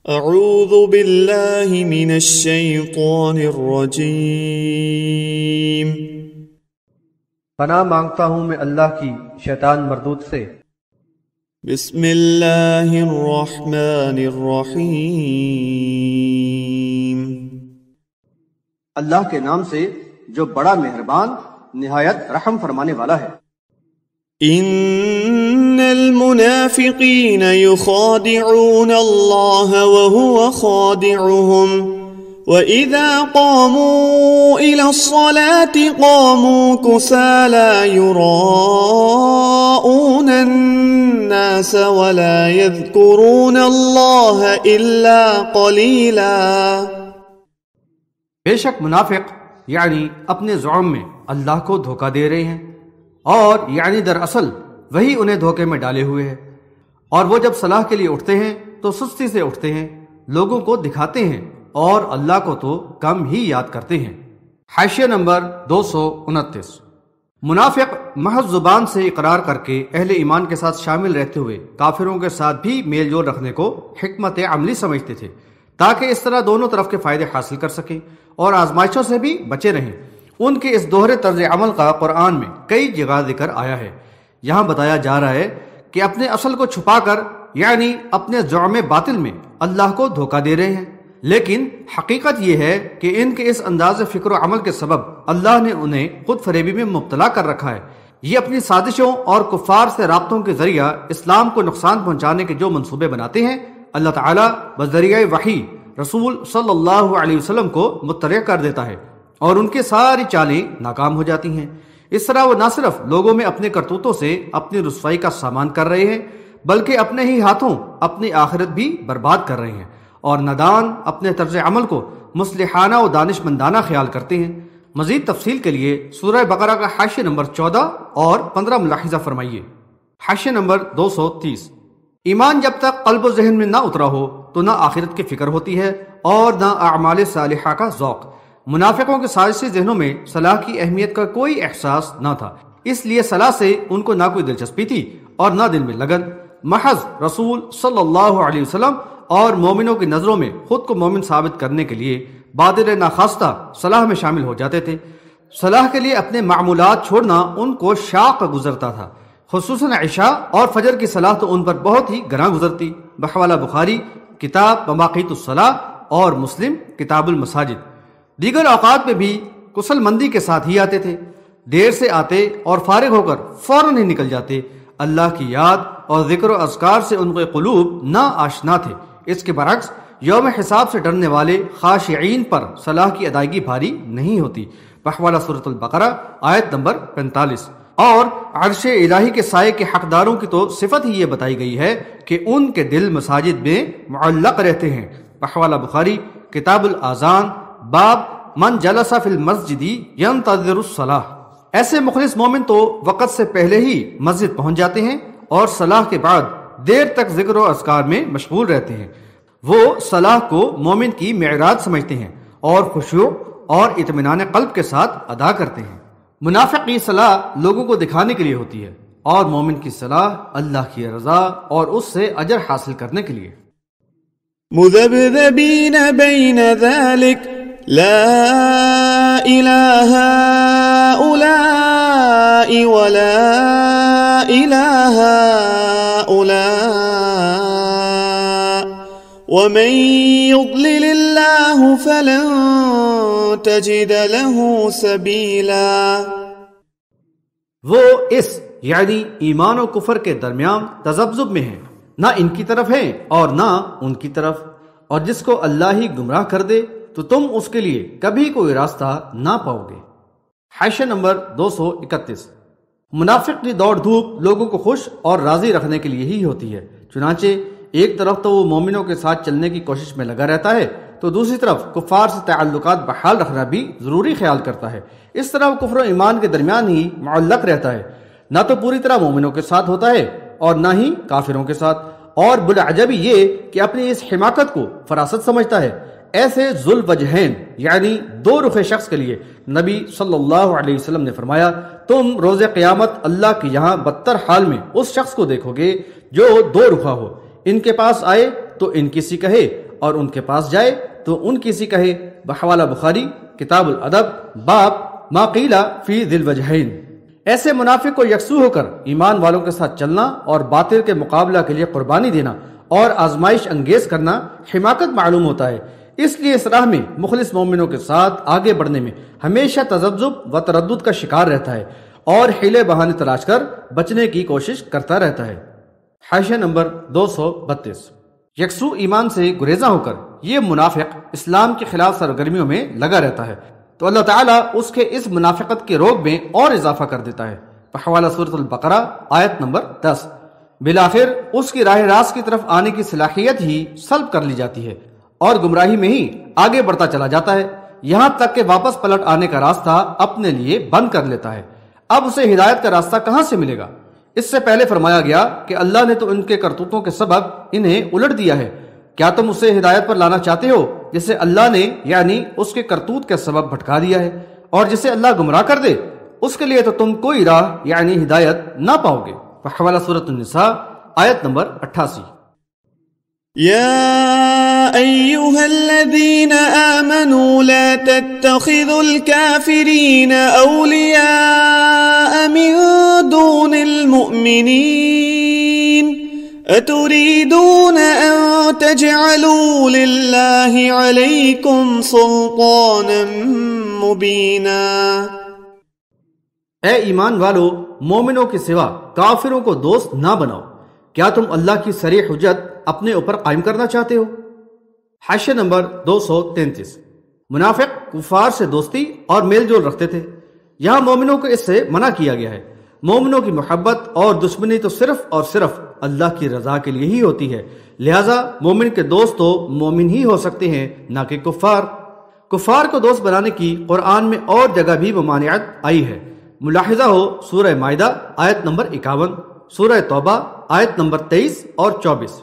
اعوذ باللہ من الشیطان الرجیم، پناہ مانگتا ہوں میں اللہ کی شیطان مردود سے۔ بسم اللہ الرحمن الرحیم، اللہ کے نام سے جو بڑا مہربان نہایت رحم فرمانے والا ہے۔ ان المنافقین یخادعون اللہ وهو خادعهم وَإِذَا قَامُوا إِلَى الصَّلَاةِ قَامُوا كُسَالَى يُرَاءُونَ النَّاسَ وَلَا يَذْكُرُونَ اللَّهَ إِلَّا قَلِيلًا۔ بے شک منافق یعنی اپنے زعم میں اللہ کو دھوکہ دے رہے ہیں، اور یعنی دراصل وہی انہیں دھوکے میں ڈالے ہوئے ہیں، اور وہ جب صلاح کے لیے اٹھتے ہیں تو سستی سے اٹھتے ہیں، لوگوں کو دکھاتے ہیں اور اللہ کو تو کم ہی یاد کرتے ہیں۔ حاشیہ نمبر 229۔ منافق محض زبان سے اقرار کر کے اہل ایمان کے ساتھ شامل رہتے ہوئے کافروں کے ساتھ بھی میل جول رکھنے کو حکمت عملی سمجھتے تھے، تاکہ اس طرح دونوں طرف کے فائدے حاصل کر سکیں اور آزمائشوں سے بھی بچے رہیں۔ ان کے اس دوہرے طرز عمل کا قرآن میں کئی جگہ ذکر آیا ہے۔ یہاں بتایا جا رہا ہے کہ اپنے اصل کو چھپا کر یعنی اپنے زعم باطل میں اللہ کو دھوکہ دے رہے ہیں، لیکن حقیقت یہ ہے کہ ان کے اس انداز فکر و عمل کے سبب اللہ نے انہیں خود فریبی میں مبتلا کر رکھا ہے۔ یہ اپنی سازشوں اور کفار سے رابطوں کے ذریعہ اسلام کو نقصان پہنچانے کے جو منصوبے بناتے ہیں، اللہ تعالیٰ بذریعہ وحی رسول صلی اللہ علیہ وسلم کو مطلع کر دیتا ہے، اور ان کی ساری چالیں ناکام ہو جاتی ہیں۔ اس طرح وہ نہ صرف لوگوں میں اپنے کرتوتوں سے اپنی رسوائی کا سامان کر رہے ہیں، بلکہ اپنے ہی ہاتھوں اپنی آخرت بھی برباد کر رہے ہیں، اور نادان اپنے طرز عمل کو مصلحانہ و دانش مندانہ خیال کرتے ہیں۔ مزید تفصیل کے لیے سورہ بقرہ کا حاشیہ نمبر 14 اور 15 ملاحظہ فرمائیے۔ حاشیہ نمبر 230۔ ایمان جب تک قلب و ذہن میں نہ اترا ہو تو نہ آخرت کی فکر ہوتی ہے اور نہ اعمال صالحہ کا ذوق۔ منافقوں کے سازشی ذہنوں میں صلاح کی اہمیت کا کوئی احساس نہ تھا، اس لیے صلاح سے ان کو نہ کوئی دلچسپی تھی اور نہ دل میں لگن۔ محض رسول صلی اللہ علیہ وسلم اور مومنوں کی نظروں میں خود کو مومن ثابت کرنے کے لیے بادر ناخواستہ صلاح میں شامل ہو جاتے تھے۔ صلاح کے لیے اپنے معمولات چھوڑنا ان کو شاق گزرتا تھا، خصوصاً عشاء اور فجر کی صلاح تو ان پر بہت ہی گراں گزرتی۔ بحوالہ بخاری کتاب مواقیت الصلاح اور مسلم کتاب المساجد۔ دیگر اوقات میں بھی کسل مندی کے ساتھ ہی آتے تھے، دیر سے آتے اور فارغ ہو کر فوراً ہی نکل جاتے۔ اللہ کی یاد اور ذکر و اذکار سے ان کے قلوب نہ آشنا تھے۔ اس کے برعکس یوم حساب سے ڈرنے والے خاشعین پر صلاح کی ادائیگی بھاری نہیں ہوتی۔ بحوالہ سورۃ البقرہ آیت نمبر 45۔ اور عرش الہی کے سائے کے حقداروں کی تو صفت ہی یہ بتائی گئی ہے کہ ان کے دل مساجد میں معلق رہتے ہیں۔ بحوالہ بخاری کتاب الاذان باب من جلس فی المسجد ینتظر الصلاح۔ ایسے مخلص مومن تو وقت سے پہلے ہی مسجد پہنچ جاتے ہیں اور صلاح کے بعد دیر تک ذکر و اذکار میں مشغول رہتے ہیں۔ وہ صلاح کو مومن کی معراج سمجھتے ہیں اور خشوع اور اطمینان قلب کے ساتھ ادا کرتے ہیں۔ منافق کی صلاح لوگوں کو دکھانے کے لیے ہوتی ہے، اور مومن کی صلاح اللہ کی رضا اور اس سے اجر حاصل کرنے کے لیے۔ مذبذبین بین ذلک لا الہ هؤلاء ولا الہ هؤلاء ومن يضلل اللہ فلن تجد له سبیلا۔ وہ اس یعنی ایمان و کفر کے درمیان تذبذب میں ہیں، نہ ان کی طرف ہیں اور نہ ان کی طرف، اور جس کو اللہ ہی گمراہ کر دے تو تم اس کے لیے کبھی کوئی راستہ نہ پاؤ گے۔ حاشیہ نمبر 231۔ منافق کی دوڑ دھوپ لوگوں کو خوش اور راضی رکھنے کے لیے ہی ہوتی ہے، چنانچہ ایک طرف تو وہ مومنوں کے ساتھ چلنے کی کوشش میں لگا رہتا ہے تو دوسری طرف کفار سے تعلقات بحال رکھنا بھی ضروری خیال کرتا ہے۔ اس طرح وہ کفر و ایمان کے درمیان ہی معلق رہتا ہے، نہ تو پوری طرح مومنوں کے ساتھ ہوتا ہے اور نہ ہی کافروں کے ساتھ۔ اور بالعجب یہ کہ اپنی اس حماقت کو فراست سمجھتا ہے۔ ایسے ذل وجہین یعنی دو رخ شخص کے لیے نبی صلی اللہ علیہ وسلم نے فرمایا، تم روز قیامت اللہ کے یہاں بدتر حال میں اس شخص کو دیکھو گے جو دو رخا ہو، ان کے پاس آئے تو ان کی سی کہے اور ان کے پاس جائے تو ان کی سی کہے بحوالہ بخاری کتاب الادب باب ما قیل فی ذی الوجہین۔ ایسے منافق کو یکسو ہو کر ایمان والوں کے ساتھ چلنا اور باطل کے مقابلہ کے لیے قربانی دینا اور آزمائش انگیز کرنا حماقت معلوم ہوتا ہے۔ اس لیے اس راہ میں مخلص مومنوں کے ساتھ آگے بڑھنے میں ہمیشہ تذبذب و تردد کا شکار رہتا ہے اور حیلے بہانے تلاش کر بچنے کی کوشش کرتا رہتا ہے۔ حاشیہ نمبر 232۔ یکسو ایمان سے گریزاں ہو کر یہ منافق اسلام کے خلاف سرگرمیوں میں لگا رہتا ہے تو اللہ تعالیٰ اس کے اس منافقت کے روگ میں اور اضافہ کر دیتا ہے۔ بحوالہ سورۃ البقرہ آیت نمبر 10۔ بالآخر اس کی راہ راست کی طرف آنے کی صلاحیت ہی سلب کر لی جاتی ہے اور گمراہی میں ہی آگے بڑھتا چلا جاتا ہے، یہاں تک کہ واپس پلٹ آنے کا راستہ اپنے لیے بند کر لیتا ہے۔ اب اسے ہدایت کا راستہ کہاں سے ملے گا؟ اس سے پہلے فرمایا گیا کہ اللہ نے تو ان کے کرتوتوں کے سبب انہیں الٹ دیا ہے، کیا تم اسے ہدایت پر لانا چاہتے ہو جسے اللہ نے یعنی اس کے کرتوت کے سبب بھٹکا دیا ہے، اور جسے اللہ گمراہ کر دے اس کے لیے تو تم کوئی راہ یعنی ہدایت نہ پاؤ گے۔ بحوالہ سورۃ النساء آیت نمبر 88۔ يا أيها الذين آمنوا لا تتخذوا الكافرين أولياء من دون المؤمنين أتريدون أن تجعلوا لله عليكم سلطانا مبينا۔ اے ایمان والو، مومنوں کے سوا کافروں کو دوست نہ بناؤ، کیا تم اللہ کی صریح حجت اپنے اوپر قائم کرنا چاہتے ہو؟ حاشیہ نمبر 233۔ منافق کفار سے دوستی اور میل جول رکھتے تھے، یہاں مومنوں کو اس سے منع کیا گیا ہے۔ مومنوں کی محبت اور دشمنی تو صرف اور صرف اللہ کی رضا کے لیے ہی ہوتی ہے، لہٰذا مومن کے دوست تو مومن ہی ہو سکتے ہیں نہ کہ کفار۔ کفار کو دوست بنانے کی قرآن میں اور جگہ بھی ممانعت آئی ہے، ملاحظہ ہو سورہ مائدہ آیت نمبر 51، سورہ توبہ آیت نمبر 23 اور 24۔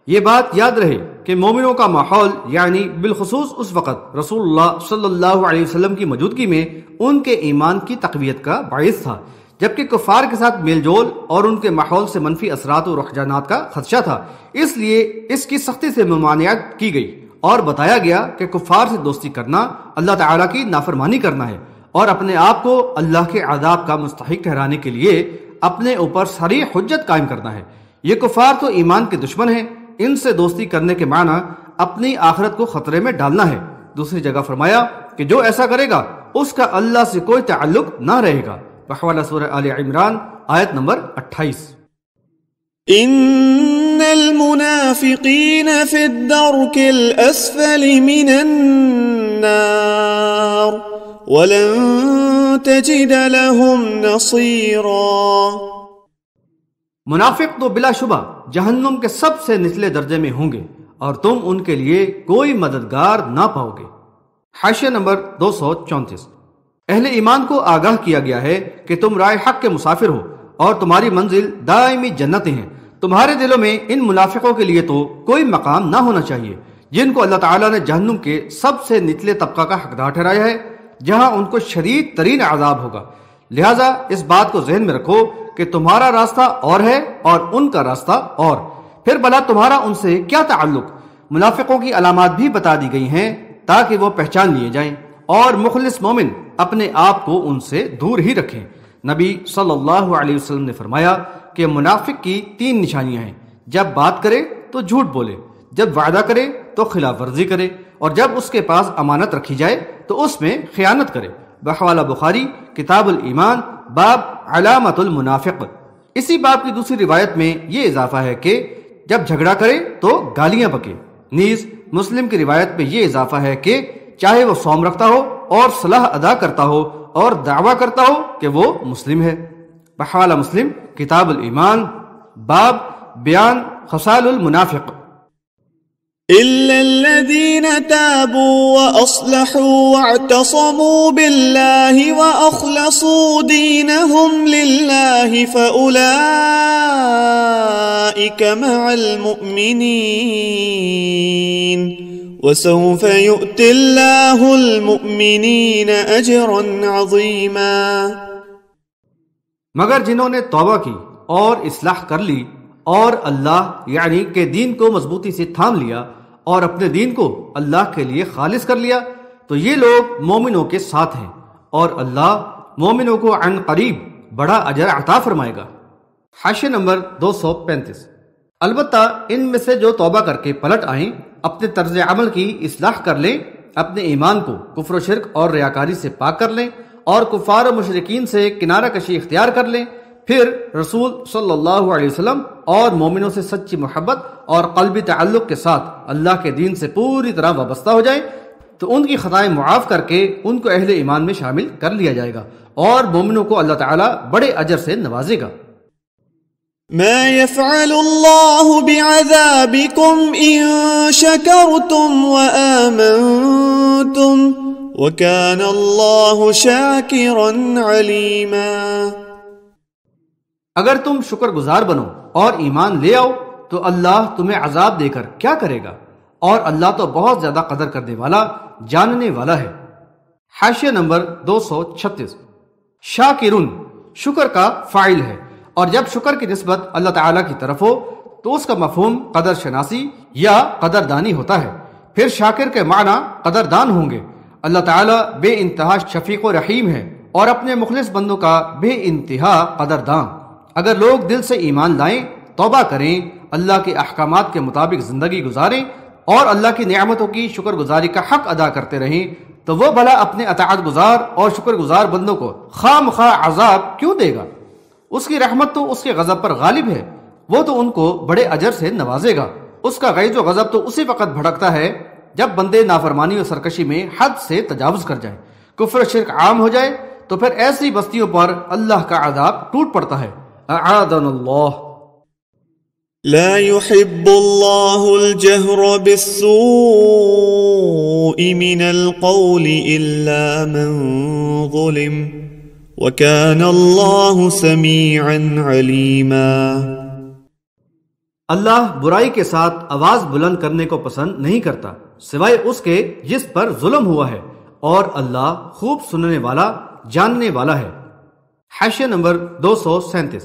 یہ بات یاد رہے کہ مومنوں کا ماحول یعنی بالخصوص اس وقت رسول اللہ صلی اللہ علیہ وسلم کی موجودگی میں ان کے ایمان کی تقویت کا باعث تھا، جبکہ کفار کے ساتھ میل جول اور ان کے ماحول سے منفی اثرات و رجحانات کا خدشہ تھا، اس لیے اس کی سختی سے ممانعت کی گئی اور بتایا گیا کہ کفار سے دوستی کرنا اللہ تعالیٰ کی نافرمانی کرنا ہے اور اپنے آپ کو اللہ کے عذاب کا مستحق ٹھہرانے کے لیے اپنے اوپر صریح حجت قائم کرنا ہے۔ یہ کفار تو ایمان کے دشمن ہیں، ان سے دوستی کرنے کے معنی اپنی آخرت کو خطرے میں ڈالنا ہے۔ دوسری جگہ فرمایا کہ جو ایسا کرے گا اس کا اللہ سے کوئی تعلق نہ رہے گا۔ بحوالہ سورہ آل عمران آیت نمبر 28۔ ان المنافقین فی الدرک الاسفل من النار ولن تجد لهم نصیرا۔ منافق تو بلا شبہ جہنم کے سب سے نچلے درجے میں ہوں گے اور تم ان کے لیے کوئی مددگار نہ پاؤ گے۔ حاشیہ نمبر 234۔ اہل ایمان کو آگاہ کیا گیا ہے کہ تم رائے حق کے مسافر ہو اور تمہاری منزل دائمی جنتیں ہیں۔ تمہارے دلوں میں ان منافقوں کے لیے تو کوئی مقام نہ ہونا چاہیے جن کو اللہ تعالیٰ نے جہنم کے سب سے نچلے طبقہ کا حقدار ٹھہرایا ہے، جہاں ان کو شدید ترین عذاب ہوگا۔ لہٰذا اس بات کو ذہن میں رکھو کہ تمہارا راستہ اور ہے اور ان کا راستہ اور، پھر بھلا تمہارا ان سے کیا تعلق؟ منافقوں کی علامات بھی بتا دی گئی ہیں تاکہ وہ پہچان لیے جائیں اور مخلص مومن اپنے آپ کو ان سے دور ہی رکھیں۔ نبی صلی اللہ علیہ وسلم نے فرمایا کہ منافق کی 3 نشانیاں ہیں، جب بات کرے تو جھوٹ بولے، جب وعدہ کرے تو خلاف ورزی کرے، اور جب اس کے پاس امانت رکھی جائے تو اس میں خیانت کرے۔ بحوالہ بخاری کتاب الایمان باب علامت المنافق۔ اسی باب کی دوسری روایت میں یہ اضافہ ہے کہ جب جھگڑا کرے تو گالیاں بکے۔ نیز مسلم کی روایت میں یہ اضافہ ہے کہ چاہے وہ صوم رکھتا ہو اور صلاح ادا کرتا ہو اور دعویٰ کرتا ہو کہ وہ مسلم ہے۔ بحوالہ مسلم کتاب الایمان باب بیان خصال المنافق۔ إلا الذين تابوا وأصلحوا واعتصموا بالله وأخلصوا دينهم لله فأولئك مع المؤمنين وسوف يؤتي الله المؤمنين أجرا عظيما۔ مگر جنہوں نے توبہ کی اور اصلاح کر لی اور اللہ یعنی کہ دین کو مضبوطی سے تھام لیا اور اپنے دین کو اللہ کے لیے خالص کر لیا تو یہ لوگ مومنوں کے ساتھ ہیں، اور اللہ مومنوں کو عن قریب بڑا اجر عطا فرمائے گا۔ حاشیہ نمبر 235۔ البتہ ان میں سے جو توبہ کر کے پلٹ آئیں، اپنے طرز عمل کی اصلاح کر لیں، اپنے ایمان کو کفر و شرک اور ریاکاری سے پاک کر لیں، اور کفار و مشرکین سے کنارہ کشی اختیار کر لیں، پھر رسول صلی اللہ علیہ وسلم اور مومنوں سے سچی محبت اور قلبی تعلق کے ساتھ اللہ کے دین سے پوری طرح وابستہ ہو جائیں، تو ان کی خطائیں معاف کر کے ان کو اہل ایمان میں شامل کر لیا جائے گا، اور مومنوں کو اللہ تعالیٰ بڑے اجر سے نوازے گا۔ ما يفعل الله بعذابكم إن شكرتم وآمنتم وكان الله شاكرا عليما۔ اگر تم شکر گزار بنو اور ایمان لے آؤ تو اللہ تمہیں عذاب دے کر کیا کرے گا، اور اللہ تو بہت زیادہ قدر کرنے والا، جاننے والا ہے۔ حاشیہ نمبر 236۔ شاکرن شکر کا فاعل ہے، اور جب شکر کی نسبت اللہ تعالیٰ کی طرف ہو تو اس کا مفہوم قدر شناسی یا قدر دانی ہوتا ہے، پھر شاکر کے معنی قدر دان ہوں گے۔ اللہ تعالیٰ بے انتہا شفیق و رحیم ہے اور اپنے مخلص بندوں کا بے انتہا قدر دان۔ اگر لوگ دل سے ایمان لائیں، توبہ کریں، اللہ کے احکامات کے مطابق زندگی گزاریں اور اللہ کی نعمتوں کی شکر گزاری کا حق ادا کرتے رہیں، تو وہ بھلا اپنے اطاعت گزار اور شکر گزار بندوں کو خواہ مخواہ عذاب کیوں دے گا؟ اس کی رحمت تو اس کے غضب پر غالب ہے، وہ تو ان کو بڑے اجر سے نوازے گا۔ اس کا غیظ و غضب تو اسی وقت بھڑکتا ہے جب بندے نافرمانی اور سرکشی میں حد سے تجاوز کر جائیں، کفر و شرک عام ہو جائے، تو پھر ایسی بستیوں پر اللہ کا عذاب ٹوٹ پڑتا ہے۔ اعاذنا اللہ۔ لا يحب الله الجهر بالسوء من القول إلا من ظلم وَكَانَ اللَّهُ سَمِيعًا عَلِيمًا۔ اللہ برائی کے ساتھ آواز بلند کرنے کو پسند نہیں کرتا سوائے اس کے جس پر ظلم ہوا ہے، اور اللہ خوب سننے والا، جاننے والا ہے۔ حاشیہ نمبر 237۔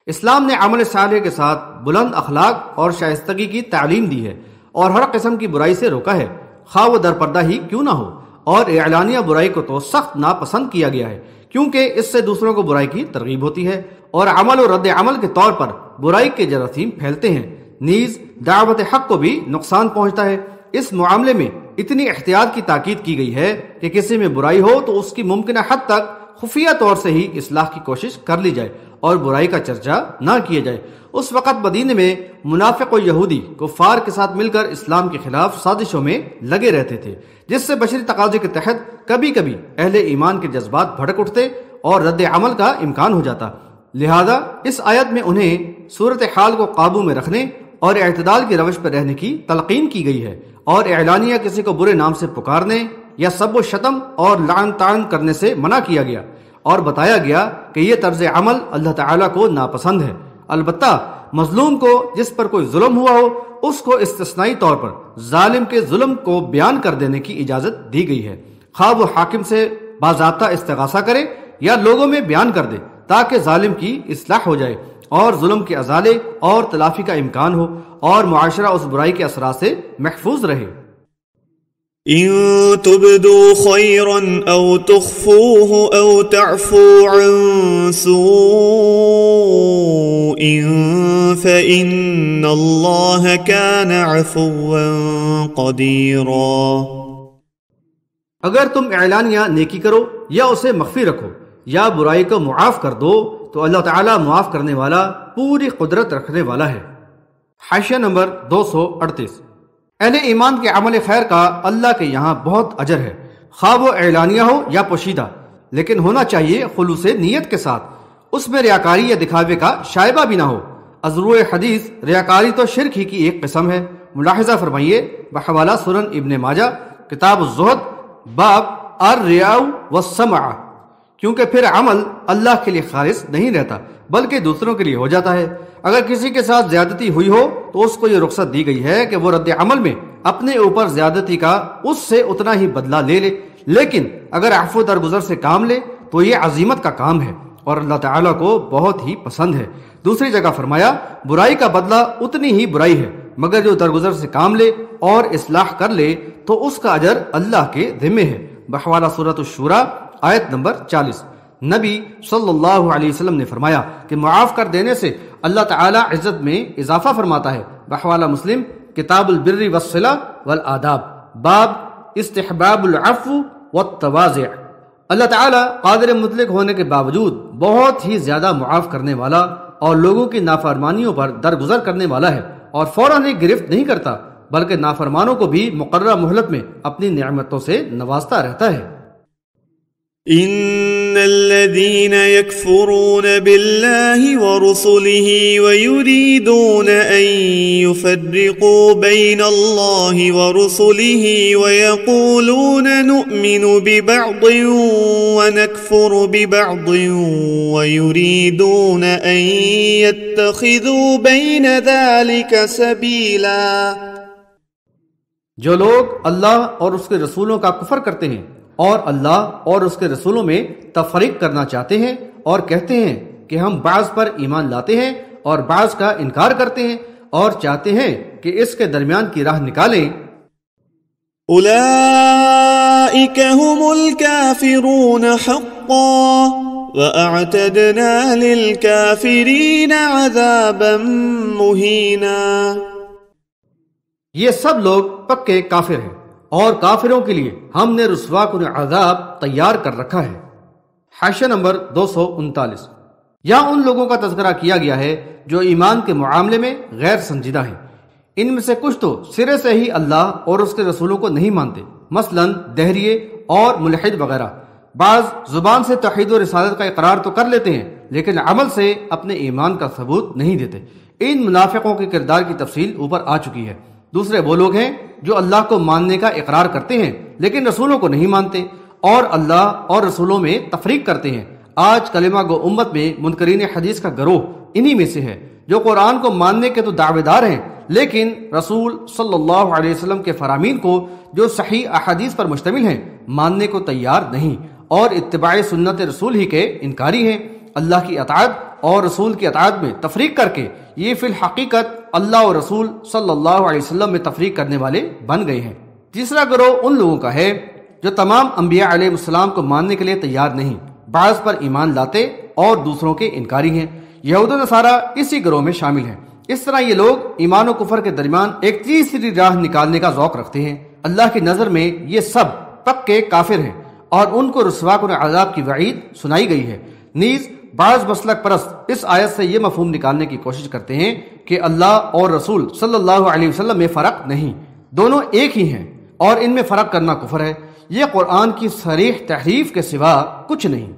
اسلام نے عمل صالح کے ساتھ بلند اخلاق اور شائستگی کی تعلیم دی ہے، اور ہر قسم کی برائی سے روکا ہے، خواہ وہ در پردہ ہی کیوں نہ ہو، اور اعلانیہ برائی کو تو سخت ناپسند کیا گیا ہے، کیونکہ اس سے دوسروں کو برائی کی ترغیب ہوتی ہے، اور عمل و رد عمل کے طور پر برائی کے جراثیم پھیلتے ہیں، نیز دعوت حق کو بھی نقصان پہنچتا ہے۔ اس معاملے میں اتنی احتیاط کی تاکید کی گئی ہے کہ کسی میں برائی ہو تو اس کی ممکنہ حد تک خفیہ طور سے ہی اصلاح کی کوشش کر لی جائے اور برائی کا چرچا نہ کیا جائے۔ اس وقت مدینے میں منافق و یہودی کفار کے ساتھ مل کر اسلام کے خلاف سازشوں میں لگے رہتے تھے، جس سے بشری تقاضے کے تحت کبھی کبھی اہل ایمان کے جذبات بھڑک اٹھتے اور رد عمل کا امکان ہو جاتا۔ لہذا اس آیت میں انہیں صورتحال کو قابو میں رکھنے اور اعتدال کی روش پر رہنے کی تلقین کی گئی ہے، اور اعلانیہ کسی کو برے نام سے پکارنے یا سب و شتم اور لعن طعن کرنے سے منع کیا گیا، اور بتایا گیا کہ یہ طرز عمل اللہ تعالیٰ کو ناپسند ہے۔ البتہ مظلوم کو جس پر کوئی ظلم ہوا ہو، اس کو استثنائی طور پر ظالم کے ظلم کو بیان کر دینے کی اجازت دی گئی ہے، خواہ وہ حاکم سے باضابطہ استغاثہ کرے یا لوگوں میں بیان کر دے، تاکہ ظالم کی اصلاح ہو جائے اور ظلم کے ازالے اور تلافی کا امکان ہو، اور معاشرہ اس برائی کے اثرات سے محفوظ رہے۔ إن تبدوا خيرا أو تخفوه أو تعفوا عن سوء فإن الله كان عفوا قديرا۔ اگر تم اعلانیہ نیکی کرو یا اسے مخفی رکھو یا برائی کو معاف کر دو تو اللہ تعالیٰ معاف کرنے والا، پوری قدرت رکھنے والا ہے۔ حاشیہ نمبر 238۔ اہل ایمان کے عمل خیر کا اللہ کے یہاں بہت اجر ہے، خواہ وہ اعلانیہ ہو یا پوشیدہ، لیکن ہونا چاہیے خلوص نیت کے ساتھ، اس میں ریاکاری یا دکھاوے کا شائبہ بھی نہ ہو۔ ازروع حدیث ریاکاری تو شرک ہی کی ایک قسم ہے، ملاحظہ فرمائیے بحوالہ سنن ابن ماجہ کتاب الزہد باب الریا والسمع، کیونکہ پھر عمل اللہ کے لیے خالص نہیں رہتا بلکہ دوسروں کے لیے ہو جاتا ہے۔ اگر کسی کے ساتھ زیادتی ہوئی ہو تو اس کو یہ رخصت دی گئی ہے کہ وہ رد عمل میں اپنے اوپر زیادتی کا اس سے اتنا ہی بدلہ لے لے، لیکن اگر عفو درگزر سے کام لے تو یہ عزیمت کا کام ہے اور اللہ تعالیٰ کو بہت ہی پسند ہے۔ دوسری جگہ فرمایا، برائی کا بدلہ اتنی ہی برائی ہے مگر جو درگزر سے کام لے اور اصلاح کر لے تو اس کا اجر اللہ کے ذمے ہے۔ بحوالہ سورۃ الشورى آیت نمبر 40۔ نبی صلی اللہ علیہ وسلم نے فرمایا کہ معاف کر دینے سے اللہ تعالی عزت میں اضافہ فرماتا ہے۔ بحوالہ مسلم کتاب البر والصلہ والآداب، باب استحباب العفو والتواضع۔ اللہ تعالیٰ قادر مطلق ہونے کے باوجود بہت ہی زیادہ معاف کرنے والا اور لوگوں کی نافرمانیوں پر درگزر کرنے والا ہے، اور فوراً ہی گرفت نہیں کرتا بلکہ نافرمانوں کو بھی مقررہ مہلت میں اپنی نعمتوں سے نوازتا رہتا ہے۔ ان الذين يكفرون بالله ورسله ويريدون ان يفرقوا بين الله ورسله ويقولون نؤمن ببعض ونكفر ببعض ويريدون ان يتخذوا بين ذلك سبيلا، جو لوگ اللہ اور اس کے رسولوں کا کفر کرتے ہیں اور اللہ اور اس کے رسولوں میں تفریق کرنا چاہتے ہیں اور کہتے ہیں کہ ہم بعض پر ایمان لاتے ہیں اور بعض کا انکار کرتے ہیں اور چاہتے ہیں کہ اس کے درمیان کی راہ نکالیں، اولئک هم الكافرون حقا واعتدنا للكافرین عذابا مہینا۔ یہ سب لوگ پکے کافر ہیں اور کافروں کے لیے ہم نے رسوا کن عذاب تیار کر رکھا ہے۔ حاشیہ نمبر 239۔ یہاں ان لوگوں کا تذکرہ کیا گیا ہے جو ایمان کے معاملے میں غیر سنجیدہ ہیں۔ ان میں سے کچھ تو سرے سے ہی اللہ اور اس کے رسولوں کو نہیں مانتے، مثلا دہریے اور ملحد وغیرہ۔ بعض زبان سے توحید و رسالت کا اقرار تو کر لیتے ہیں لیکن عمل سے اپنے ایمان کا ثبوت نہیں دیتے۔ ان منافقوں کے کردار کی تفصیل اوپر آ چکی ہے۔ دوسرے وہ لوگ ہیں جو اللہ کو ماننے کا اقرار کرتے ہیں لیکن رسولوں کو نہیں مانتے اور اللہ اور رسولوں میں تفریق کرتے ہیں۔ آج کلمہ گو امت میں منکرین حدیث کا گروہ انہی میں سے ہے، جو قرآن کو ماننے کے تو دعوے دار ہیں لیکن رسول صلی اللہ علیہ وسلم کے فرامین کو جو صحیح احادیث پر مشتمل ہیں ماننے کو تیار نہیں اور اتباع سنت رسول ہی کے انکاری ہیں۔ اللہ کی اطاعت اور رسول کی اطاعت میں تفریق کر کے یہ فی الحقیقت اللہ اور رسول صلی اللہ علیہ وسلم میں تفریق کرنے والے بن گئے ہیں۔ تیسرا گروہ ان لوگوں کا ہے جو تمام انبیاء علیہ السلام کو ماننے کے لیے تیار نہیں، بعض پر ایمان لاتے اور دوسروں کے انکاری ہیں۔ یہود و نصارہ اسی گروہ میں شامل ہیں۔ اس طرح یہ لوگ ایمان و کفر کے درمیان ایک تیسری راہ نکالنے کا ذوق رکھتے ہیں۔ اللہ کی نظر میں یہ سب پکے کافر ہیں اور ان کو رسوا کن عذاب کی وعید سنائی گئی ہے۔ نیز بعض مسلک پرست اس آیت سے یہ مفہوم نکالنے کی کوشش کرتے ہیں کہ اللہ اور رسول صلی اللہ علیہ وسلم میں فرق نہیں، دونوں ایک ہی ہیں اور ان میں فرق کرنا کفر ہے۔ یہ قرآن کی صریح تحریف کے سوا کچھ نہیں۔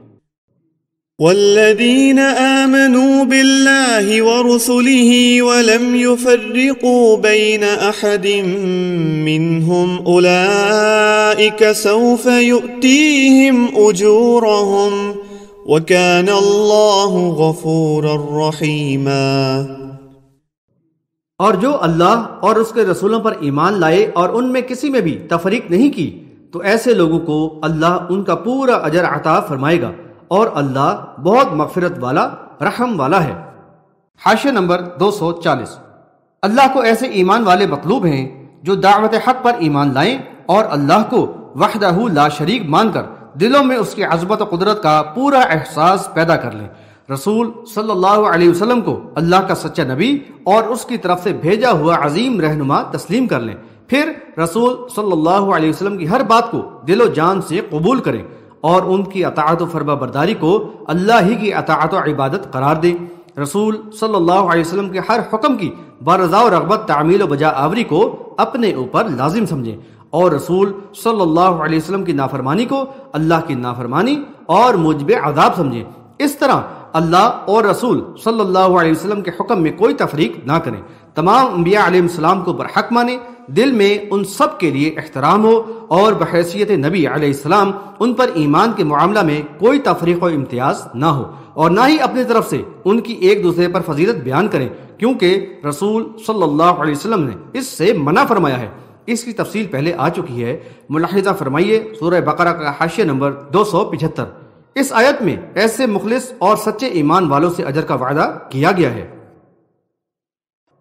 والذین آمنوا باللہ ورسلہ ولم يفرقوا بین احد منہم اولئک سوف یؤتیہم اجورہم وَكَانَ اللَّهُ غَفُورًا رَحِيمًا۔ اور جو اللہ اور اس کے رسولوں پر ایمان لائے اور ان میں کسی میں بھی تفریق نہیں کی تو ایسے لوگوں کو اللہ ان کا پورا اجر عطا فرمائے گا اور اللہ بہت مغفرت والا رحم والا ہے۔ حاشیہ نمبر 240۔ اللہ کو ایسے ایمان والے مطلوب ہیں جو دعوت حق پر ایمان لائیں اور اللہ کو وحدہ لا شریک مان کر دلوں میں اس کی عظمت و قدرت کا پورا احساس پیدا کر لیں، رسول صلی اللہ علیہ وسلم کو اللہ کا سچا نبی اور اس کی طرف سے بھیجا ہوا عظیم رہنما تسلیم کر لیں، پھر رسول صلی اللہ علیہ وسلم کی ہر بات کو دل و جان سے قبول کریں اور ان کی اطاعت و فرما برداری کو اللہ ہی کی اطاعت و عبادت قرار دیں۔ رسول صلی اللہ علیہ وسلم کے ہر حکم کی برضا و رغبت تعمیل و بجا آوری کو اپنے اوپر لازم سمجھیں اور رسول صلی اللہ علیہ وسلم کی نافرمانی کو اللہ کی نافرمانی اور موجب عذاب سمجھیں۔ اس طرح اللہ اور رسول صلی اللہ علیہ وسلم کے حکم میں کوئی تفریق نہ کریں، تمام انبیاء علیہ السلام کو برحق مانیں، دل میں ان سب کے لیے احترام ہو اور بحیثیت نبی علیہ السلام ان پر ایمان کے معاملہ میں کوئی تفریق و امتیاز نہ ہو اور نہ ہی اپنی طرف سے ان کی ایک دوسرے پر فضیلت بیان کریں، کیونکہ رسول صلی اللہ علیہ وسلم نے اس سے منع فرمایا ہے۔ اس کی تفصیل پہلے آ چکی ہے، ملاحظہ فرمائیے سورہ بقرہ کا حاشیہ نمبر 275۔ اس آیت میں ایسے مخلص اور سچے ایمان والوں سے اجر کا وعدہ کیا گیا ہے۔